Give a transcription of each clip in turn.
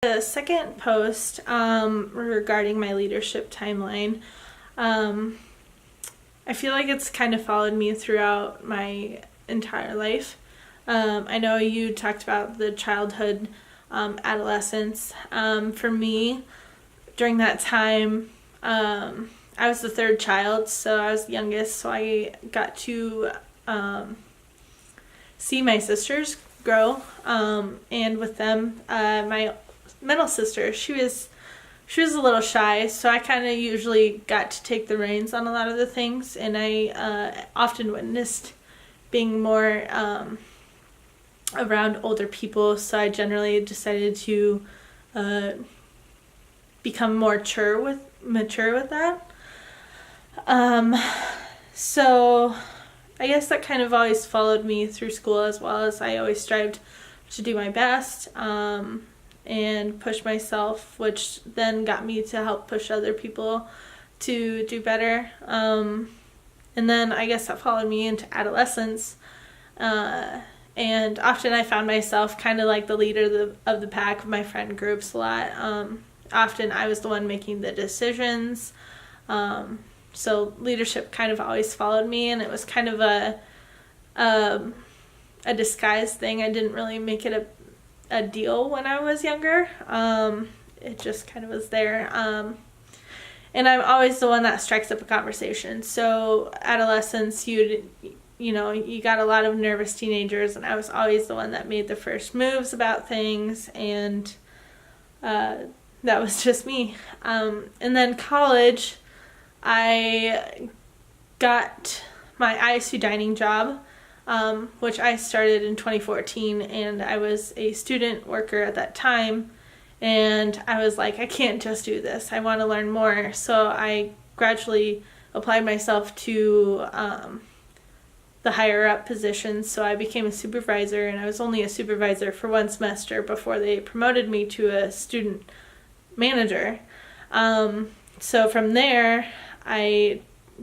The second post regarding my leadership timeline, I feel like it's kind of followed me throughout my entire life. I know you talked about the childhood, adolescence. For me, during that time, I was the third child, so I was the youngest, so I got to see my sisters grow, and with them, my middle sister, she was a little shy, so I kind of usually got to take the reins on a lot of the things, and I often witnessed being more around older people, so I generally decided to become more mature with that. So I guess that kind of always followed me through school, as well as I always strived to do my best and push myself, which then got me to help push other people to do better. And then I guess that followed me into adolescence. And often I found myself kind of like the leader of the pack of my friend groups a lot. Often I was the one making the decisions. So leadership kind of always followed me, and it was kind of a disguised thing. I didn't really make it a deal when I was younger. It just kind of was there. And I'm always the one that strikes up a conversation. So adolescence, you got a lot of nervous teenagers, and I was always the one that made the first moves about things, and that was just me. And then college, I got my ISU dining job, which I started in 2014, and I was a student worker at that time, and I was like, I can't just do this. I want to learn more. So I gradually applied myself to the higher up positions. So I became a supervisor, and I was only a supervisor for one semester before they promoted me to a student manager. So from there, I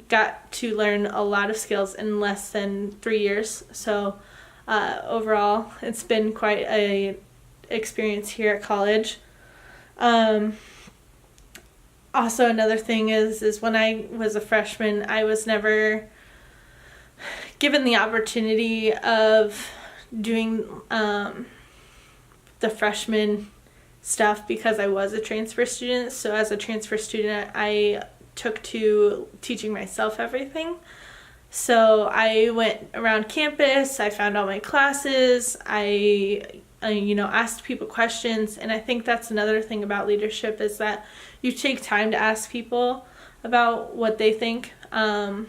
got to learn a lot of skills in less than 3 years. So overall, it's been quite a experience here at college. Also, another thing is when I was a freshman, I was never given the opportunity of doing the freshman stuff because I was a transfer student. So as a transfer student, I took to teaching myself everything. So I went around campus, I found all my classes, I asked people questions, and I think that's another thing about leadership is that you take time to ask people about what they think on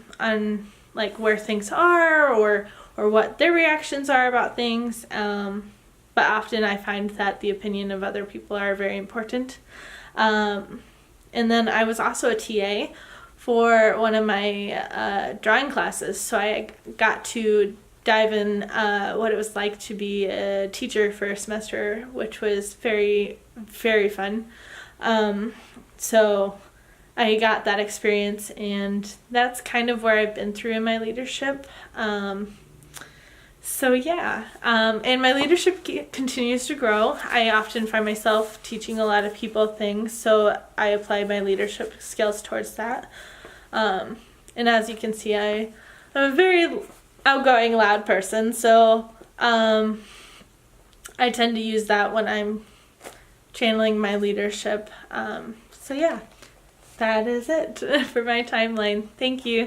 like where things are or what their reactions are about things. But often I find that the opinion of other people are very important. And then I was also a TA for one of my drawing classes, so I got to dive in what it was like to be a teacher for a semester, which was very, very fun. So I got that experience, and that's kind of where I've been through in my leadership. So yeah, and my leadership continues to grow. I often find myself teaching a lot of people things, so I apply my leadership skills towards that. And as you can see, I'm a very outgoing, loud person, so I tend to use that when I'm channeling my leadership. So yeah, that is it for my timeline. Thank you.